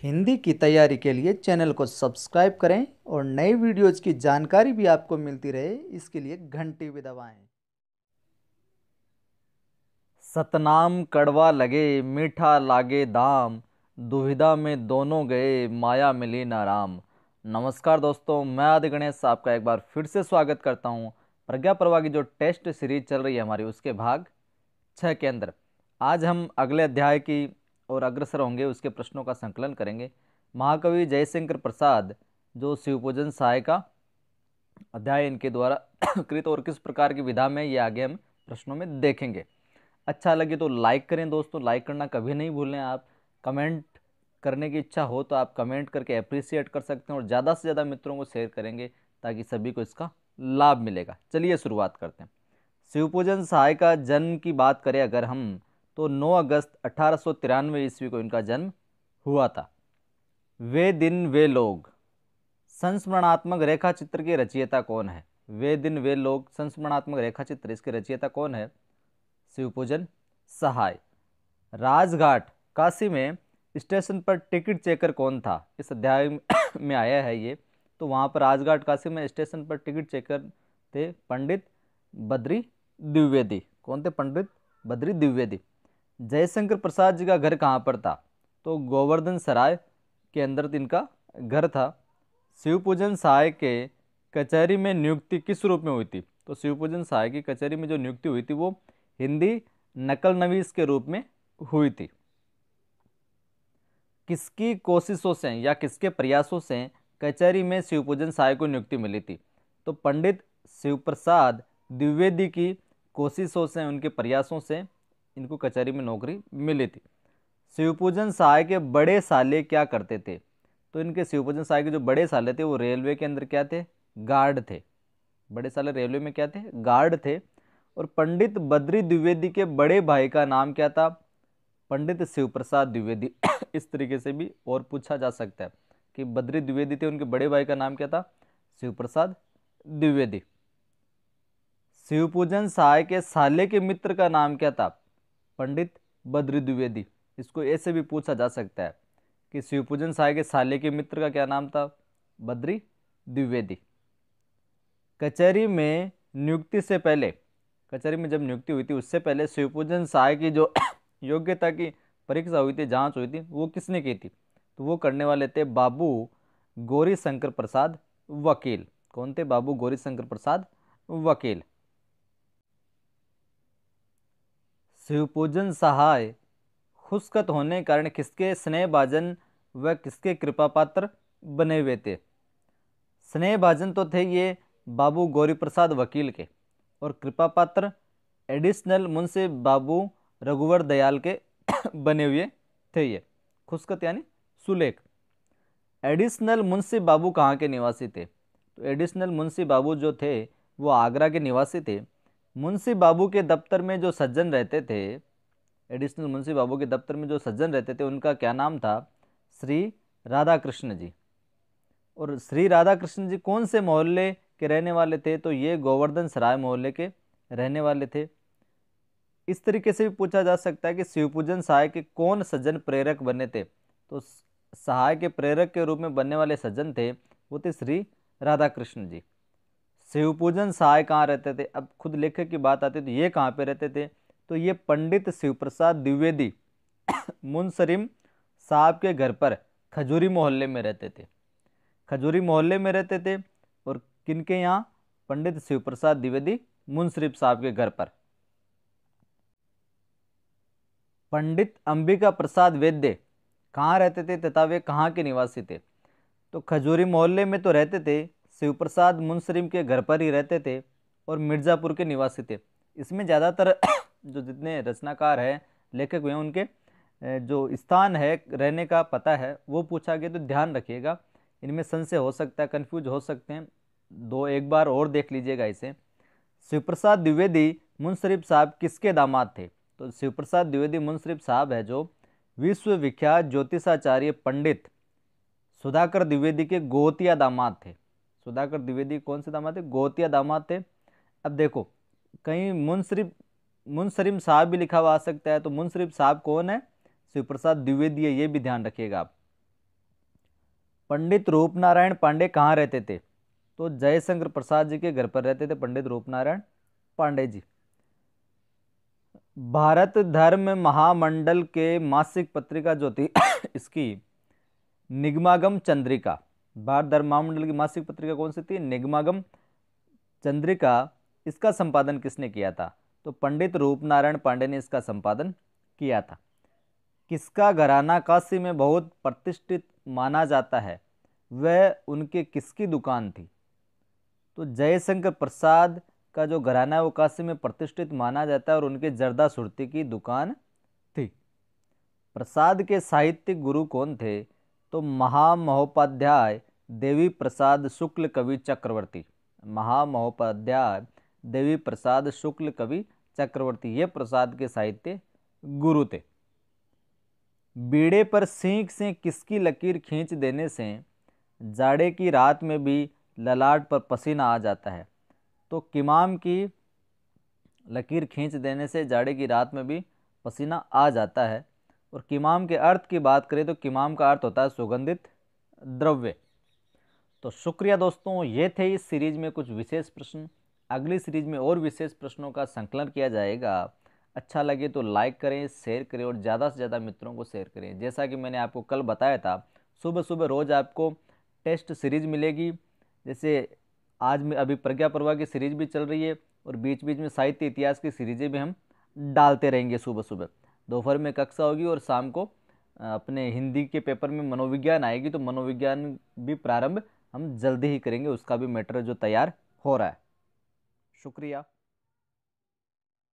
हिंदी की तैयारी के लिए चैनल को सब्सक्राइब करें और नई वीडियोज़ की जानकारी भी आपको मिलती रहे, इसके लिए घंटी भी दबाएं। सतनाम कड़वा लगे मीठा लागे दाम, दुविधा में दोनों गए माया मिली ना राम। नमस्कार दोस्तों, मैं आदि गणेश आपका एक बार फिर से स्वागत करता हूं। प्रज्ञा प्रवाह की जो टेस्ट सीरीज चल रही है हमारी, उसके भाग 6 के अंदर आज हम अगले अध्याय की और अग्रसर होंगे, उसके प्रश्नों का संकलन करेंगे। महाकवि जयशंकर प्रसाद जो शिवपूजन सहाय का अध्याय इनके द्वारा कृत और किस प्रकार की विधा में, ये आगे हम प्रश्नों में देखेंगे। अच्छा लगे तो लाइक करें दोस्तों, लाइक करना कभी नहीं भूलें आप। कमेंट करने की इच्छा हो तो आप कमेंट करके अप्रिसिएट कर सकते हैं और ज़्यादा से ज़्यादा मित्रों को शेयर करेंगे ताकि सभी को इसका लाभ मिलेगा। चलिए शुरुआत करते हैं। शिवपूजन सहाय का जन्म की बात करें अगर हम, तो 9 अगस्त 1893 ईस्वी को इनका जन्म हुआ था। वे दिन वे लोग संस्मरणात्मक रेखा चित्र के रचयिता कौन है? वे दिन वे लोग संस्मरणात्मक रेखा चित्र, इसके रचयिता कौन है? शिवपूजन सहाय। राजघाट काशी में स्टेशन पर टिकट चेकर कौन था? इस अध्याय में आया है ये। तो वहाँ पर राजघाट काशी में स्टेशन पर टिकट चेकर थे पंडित बद्री द्विवेदी। कौन थे? पंडित बद्री द्विवेदी। जयशंकर प्रसाद जी का घर कहाँ पर था? तो गोवर्धन सराय के अंदर इनका घर था। शिवपूजन सहाय के कचहरी में नियुक्ति किस रूप में हुई थी? तो शिवपूजन सहाय की कचहरी में जो नियुक्ति हुई थी वो हिंदी नकल नवीस के रूप में हुई थी। किसकी कोशिशों से या किसके प्रयासों से कचहरी में शिवपूजन सहाय को नियुक्ति मिली थी? तो पंडित शिवप्रसाद द्विवेदी की कोशिशों से, उनके प्रयासों से इनको कचहरी में नौकरी मिली थी। शिवपूजन सहाय के बड़े साले क्या करते थे? तो इनके शिवपूजन सहाय के जो बड़े साले थे वो रेलवे के अंदर क्या थे? गार्ड थे। बड़े साले रेलवे में क्या थे? गार्ड थे। और पंडित बद्री द्विवेदी के बड़े भाई का नाम क्या था? पंडित शिवप्रसाद द्विवेदी। इस तरीके से भी और पूछा जा सकता है कि बद्री द्विवेदी थे, उनके बड़े भाई का नाम क्या था? शिवप्रसाद द्विवेदी। शिवपूजन सहाय के साले के मित्र का नाम क्या था? पंडित बद्री द्विवेदी। इसको ऐसे भी पूछा जा सकता है कि शिवपूजन सहाय के साले के मित्र का क्या नाम था? बद्री द्विवेदी। कचहरी में नियुक्ति से पहले, कचहरी में जब नियुक्ति हुई थी उससे पहले शिवपूजन सहाय की जो योग्यता की परीक्षा हुई थी, जांच हुई थी, वो किसने की थी? तो वो करने वाले थे बाबू गौरी शंकर प्रसाद वकील। कौन थे? बाबू गौरी शंकर प्रसाद वकील। शिवपूजन सहाय खुशखत होने के कारण किसके स्नेहभाजन व किसके कृपा पात्र बने हुए थे? स्नेहभाजन तो थे ये बाबू गौरी प्रसाद वकील के, और कृपा पात्र एडिशनल मुंशी बाबू रघुवर दयाल के बने हुए थे ये। खुशखत यानी सुलेख। एडिशनल मुंशी बाबू कहाँ के निवासी थे? तो एडिशनल मुंशी बाबू जो थे वो आगरा के निवासी थे। मुंशी बाबू के दफ्तर में जो सज्जन रहते थे, एडिशनल मुंशी बाबू के दफ्तर में जो सज्जन रहते थे उनका क्या नाम था? श्री राधा कृष्ण जी। और श्री राधा कृष्ण जी कौन से मोहल्ले के रहने वाले थे? तो ये गोवर्धन सराय मोहल्ले के रहने वाले थे। इस तरीके से भी पूछा जा सकता है कि शिवपूजन सहाय के कौन सज्जन प्रेरक बने थे? तो सहाय के प्रेरक के रूप में बनने वाले सज्जन थे वो थे श्री राधा कृष्ण जी। शिवपूजन सहाय कहाँ रहते थे? अब खुद लेखक की बात आती है तो ये कहाँ पे रहते थे? तो ये पंडित शिवप्रसाद द्विवेदी मुंसरिम साहब के घर पर खजूरी मोहल्ले में रहते थे। खजूरी मोहल्ले में रहते थे। और किनके यहाँ? पंडित शिवप्रसाद द्विवेदी मुंसरिफ साहब के घर पर। पंडित अंबिका प्रसाद वैद्य कहाँ रहते थे तथा वे कहाँ के निवासी थे? तो खजूरी मोहल्ले में तो रहते थे, शिवप्रसाद मुंसरिम के घर पर ही रहते थे और मिर्ज़ापुर के निवासी थे। इसमें ज़्यादातर जो जितने रचनाकार हैं, लेखक हुए हैं, उनके जो स्थान है रहने का पता है वो पूछा गया तो ध्यान रखिएगा। इनमें संशय हो सकता है, कन्फ्यूज हो सकते हैं, दो एक बार और देख लीजिएगा इसे। शिवप्रसाद द्विवेदी मुंसरिफ साहब किसके दामाद थे? तो शिवप्रसाद द्विवेदी मुंसरिफ साहब है जो विश्वविख्यात ज्योतिषाचार्य पंडित सुधाकर द्विवेदी के गोतिया दामाद थे। सुधाकर द्विवेदी कौन से दामाद थे? गोतिया दामाद थे। अब देखो, कहीं मुंसरिम साहब भी लिखा हुआ आ सकता है, तो मुंसरिफ साहब कौन है? शिवप्रसाद द्विवेदी है, ये भी ध्यान रखिएगा आप। पंडित रूपनारायण पांडे कहाँ रहते थे? तो जयशंकर प्रसाद जी के घर पर रहते थे पंडित रूपनारायण पांडे जी। भारत धर्म महामंडल के मासिक पत्रिका जो थी इसकी निगमागम चंद्रिका, भारत धर्म महामंडल की मासिक पत्रिका कौन सी थी? निगमागम चंद्रिका। इसका संपादन किसने किया था? तो पंडित रूपनारायण पांडे ने इसका संपादन किया था। किसका घराना काशी में बहुत प्रतिष्ठित माना जाता है? वह उनके किसकी दुकान थी? तो जयशंकर प्रसाद का जो घराना है वो काशी में प्रतिष्ठित माना जाता है और उनके जर्दा सुरती की दुकान थी। प्रसाद के साहित्यिक गुरु कौन थे? तो महामहोपाध्याय देवी प्रसाद शुक्ल कवि चक्रवर्ती। महामहोपाध्याय देवी प्रसाद शुक्ल कवि चक्रवर्ती ये प्रसाद के साहित्य गुरु थे। बीड़े पर सींक से किसकी लकीर खींच देने से जाड़े की रात में भी ललाट पर पसीना आ जाता है? तो किमाम की लकीर खींच देने से जाड़े की रात में भी पसीना आ जाता है। और किमाम के अर्थ की बात करें तो किमाम का अर्थ होता है सुगंधित द्रव्य। तो शुक्रिया दोस्तों, ये थे इस सीरीज में कुछ विशेष प्रश्न। अगली सीरीज में और विशेष प्रश्नों का संकलन किया जाएगा। अच्छा लगे तो लाइक करें, शेयर करें और ज़्यादा से ज़्यादा मित्रों को शेयर करें। जैसा कि मैंने आपको कल बताया था, सुबह सुबह रोज़ आपको टेस्ट सीरीज मिलेगी। जैसे आज में अभी प्रज्ञा पर्वा की सीरीज भी चल रही है और बीच बीच में साहित्य इतिहास की सीरीजें भी हम डालते रहेंगे। सुबह सुबह दोपहर में कक्षा होगी और शाम को अपने हिंदी के पेपर में मनोविज्ञान आएगी, तो मनोविज्ञान भी प्रारंभ हम जल्दी ही करेंगे। उसका भी मैटर जो तैयार हो रहा है। शुक्रिया।